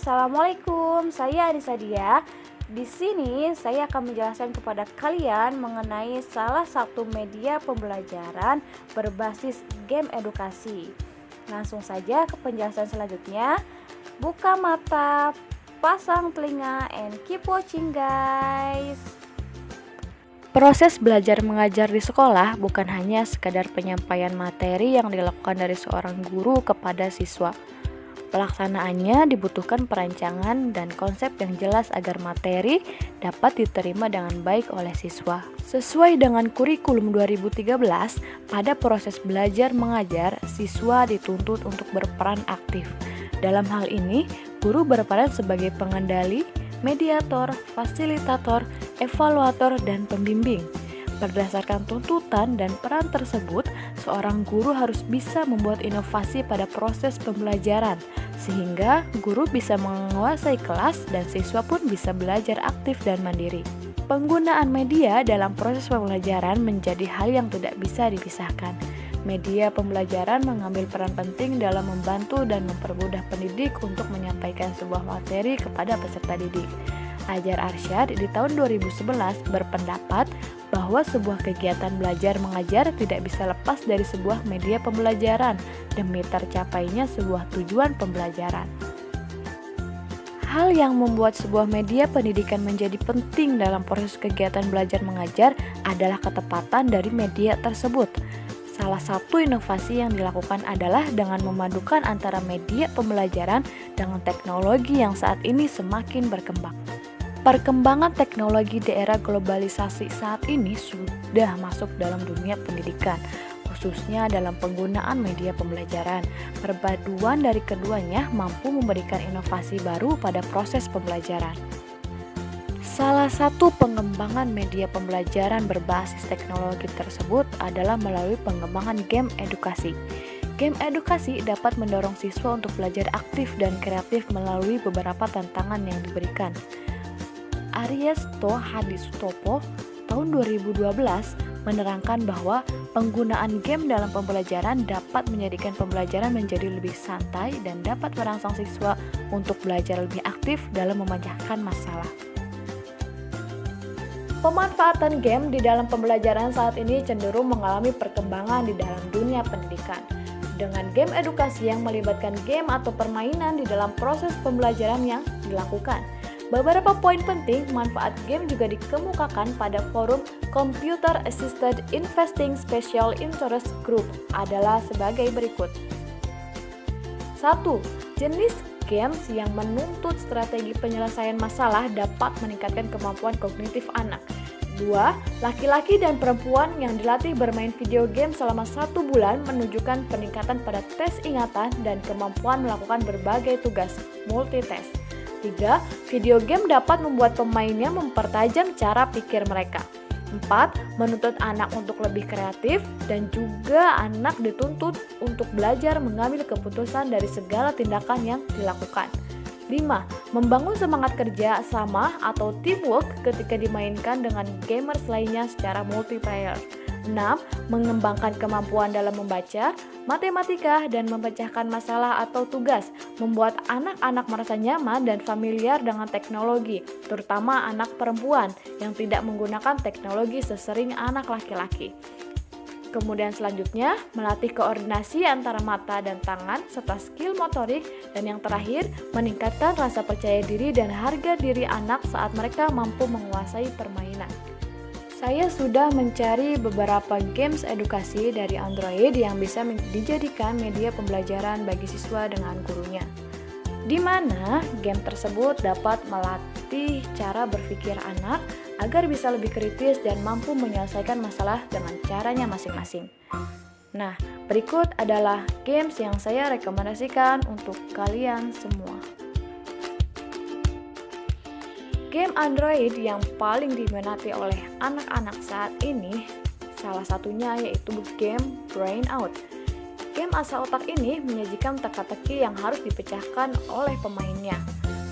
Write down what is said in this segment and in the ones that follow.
Assalamualaikum, saya Anissa Dia. Di sini saya akan menjelaskan kepada kalian mengenai salah satu media pembelajaran berbasis game edukasi. Langsung saja ke penjelasan selanjutnya. Buka mata, pasang telinga, and keep watching guys. Proses belajar mengajar di sekolah bukan hanya sekadar penyampaian materi yang dilakukan dari seorang guru kepada siswa. Pelaksanaannya dibutuhkan perancangan dan konsep yang jelas agar materi dapat diterima dengan baik oleh siswa. Sesuai dengan kurikulum 2013, pada proses belajar mengajar, siswa dituntut untuk berperan aktif. Dalam hal ini, guru berperan sebagai pengendali, mediator, fasilitator, evaluator, dan pembimbing. Berdasarkan tuntutan dan peran tersebut, seorang guru harus bisa membuat inovasi pada proses pembelajaran, sehingga guru bisa menguasai kelas dan siswa pun bisa belajar aktif dan mandiri. Penggunaan media dalam proses pembelajaran menjadi hal yang tidak bisa dipisahkan. Media pembelajaran mengambil peran penting dalam membantu dan mempermudah pendidik untuk menyampaikan sebuah materi kepada peserta didik. Ajar Arsyad di tahun 2011 berpendapat bahwa sebuah kegiatan belajar mengajar tidak bisa lepas dari sebuah media pembelajaran demi tercapainya sebuah tujuan pembelajaran. Hal yang membuat sebuah media pendidikan menjadi penting dalam proses kegiatan belajar mengajar adalah ketepatan dari media tersebut. Salah satu inovasi yang dilakukan adalah dengan memadukan antara media pembelajaran dengan teknologi yang saat ini semakin berkembang. Perkembangan teknologi di era globalisasi saat ini sudah masuk dalam dunia pendidikan, khususnya dalam penggunaan media pembelajaran. Perpaduan dari keduanya mampu memberikan inovasi baru pada proses pembelajaran. Salah satu pengembangan media pembelajaran berbasis teknologi tersebut adalah melalui pengembangan game edukasi. Game edukasi dapat mendorong siswa untuk belajar aktif dan kreatif melalui beberapa tantangan yang diberikan. Ariesto Hadisutopo tahun 2012 menerangkan bahwa penggunaan game dalam pembelajaran dapat menjadikan pembelajaran menjadi lebih santai dan dapat merangsang siswa untuk belajar lebih aktif dalam memecahkan masalah. Pemanfaatan game di dalam pembelajaran saat ini cenderung mengalami perkembangan di dalam dunia pendidikan. Dengan game edukasi yang melibatkan game atau permainan di dalam proses pembelajaran yang dilakukan. Beberapa poin penting manfaat game juga dikemukakan pada forum Computer Assisted Investing Special Interest Group adalah sebagai berikut. 1. Jenis games yang menuntut strategi penyelesaian masalah dapat meningkatkan kemampuan kognitif anak. 2. Laki-laki dan perempuan yang dilatih bermain video game selama 1 bulan menunjukkan peningkatan pada tes ingatan dan kemampuan melakukan berbagai tugas multitask. 3. Video game dapat membuat pemainnya mempertajam cara pikir mereka. 4. Menuntut anak untuk lebih kreatif dan juga anak dituntut untuk belajar mengambil keputusan dari segala tindakan yang dilakukan. 5. Membangun semangat kerja sama atau teamwork ketika dimainkan dengan gamers lainnya secara multiplayer. 6. Mengembangkan kemampuan dalam membaca, matematika, dan memecahkan masalah atau tugas, membuat anak-anak merasa nyaman dan familiar dengan teknologi, terutama anak perempuan yang tidak menggunakan teknologi sesering anak laki-laki. Kemudian selanjutnya, melatih koordinasi antara mata dan tangan serta skill motorik, dan yang terakhir, meningkatkan rasa percaya diri dan harga diri anak saat mereka mampu menguasai permainan. Saya sudah mencari beberapa games edukasi dari Android yang bisa dijadikan media pembelajaran bagi siswa dengan gurunya, di mana game tersebut dapat melatih cara berpikir anak agar bisa lebih kritis dan mampu menyelesaikan masalah dengan caranya masing-masing. Nah, berikut adalah games yang saya rekomendasikan untuk kalian semua. Game Android yang paling diminati oleh anak-anak saat ini salah satunya yaitu game Brain Out. Game asa otak ini menyajikan teka-teki yang harus dipecahkan oleh pemainnya.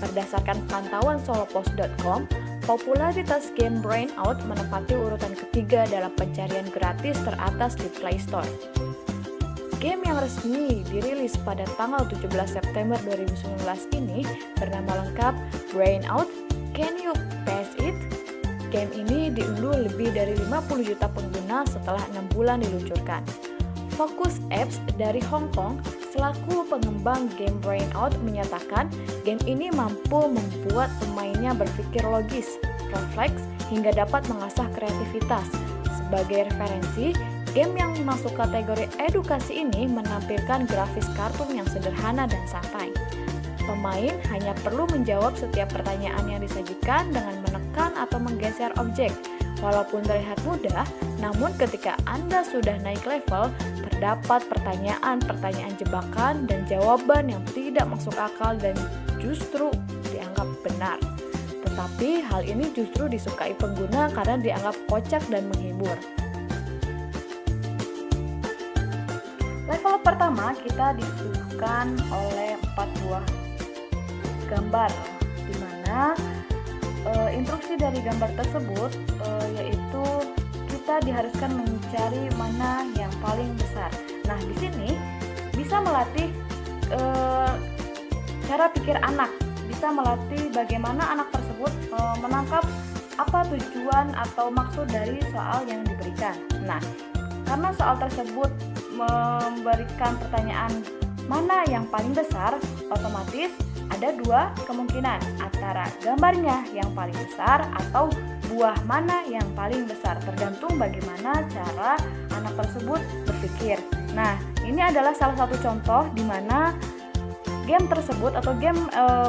Berdasarkan pantauan solopost.com, popularitas game Brain Out menempati urutan ketiga dalam pencarian gratis teratas di Play Store. Game yang resmi dirilis pada tanggal 17 September 2019 ini bernama lengkap Brain Out. Can You Pass It? Game ini diunduh lebih dari 50 juta pengguna setelah 6 bulan diluncurkan. Focus Apps dari Hong Kong selaku pengembang game Brain Out menyatakan game ini mampu membuat pemainnya berpikir logis, refleks, hingga dapat mengasah kreativitas. Sebagai referensi, game yang masuk kategori edukasi ini menampilkan grafis kartun yang sederhana dan santai. Pemain hanya perlu menjawab setiap pertanyaan yang disajikan dengan menekan atau menggeser objek. Walaupun terlihat mudah, namun ketika Anda sudah naik level, terdapat pertanyaan-pertanyaan jebakan dan jawaban yang tidak masuk akal dan justru dianggap benar. Tetapi hal ini justru disukai pengguna karena dianggap kocak dan menghibur. Level pertama kita disuguhkan oleh 4 buah gambar, di mana instruksi dari gambar tersebut yaitu kita diharuskan mencari mana yang paling besar. Nah, di sini bisa melatih cara pikir anak, bisa melatih bagaimana anak tersebut menangkap apa tujuan atau maksud dari soal yang diberikan. Nah, karena soal tersebut memberikan pertanyaan mana yang paling besar, otomatis ada 2 kemungkinan antara gambarnya yang paling besar atau buah mana yang paling besar, tergantung bagaimana cara anak tersebut berpikir. Nah, ini adalah salah satu contoh di mana game tersebut atau game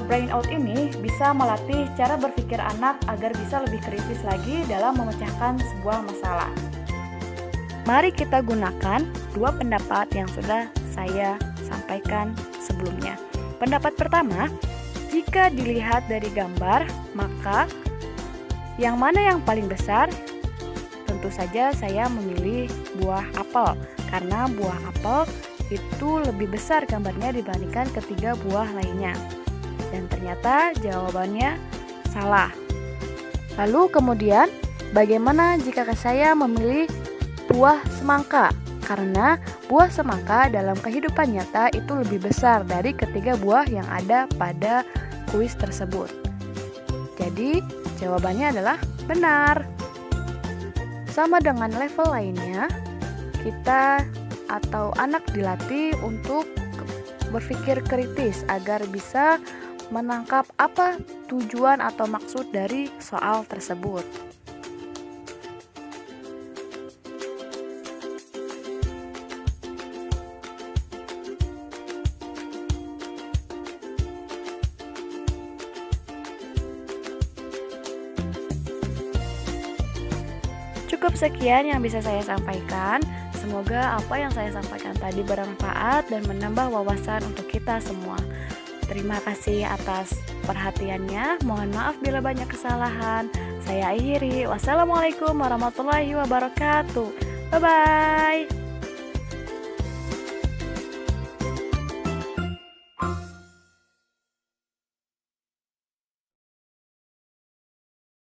Brain Out ini bisa melatih cara berpikir anak agar bisa lebih kritis lagi dalam memecahkan sebuah masalah. Mari kita gunakan 2 pendapat yang sudah saya sampaikan sebelumnya. Pendapat pertama, jika dilihat dari gambar, maka yang mana yang paling besar? Tentu saja saya memilih buah apel, karena buah apel itu lebih besar gambarnya dibandingkan ketiga buah lainnya. Dan ternyata jawabannya salah. Lalu kemudian, bagaimana jika saya memilih buah semangka? Karena buah semangka dalam kehidupan nyata itu lebih besar dari ketiga buah yang ada pada kuis tersebut. Jadi, jawabannya adalah benar. Sama dengan level lainnya, kita atau anak dilatih untuk berpikir kritis agar bisa menangkap apa tujuan atau maksud dari soal tersebut. Cukup sekian yang bisa saya sampaikan. Semoga apa yang saya sampaikan tadi bermanfaat dan menambah wawasan untuk kita semua. Terima kasih atas perhatiannya. Mohon maaf bila banyak kesalahan. Saya akhiri. Wassalamualaikum warahmatullahi wabarakatuh. Bye-bye.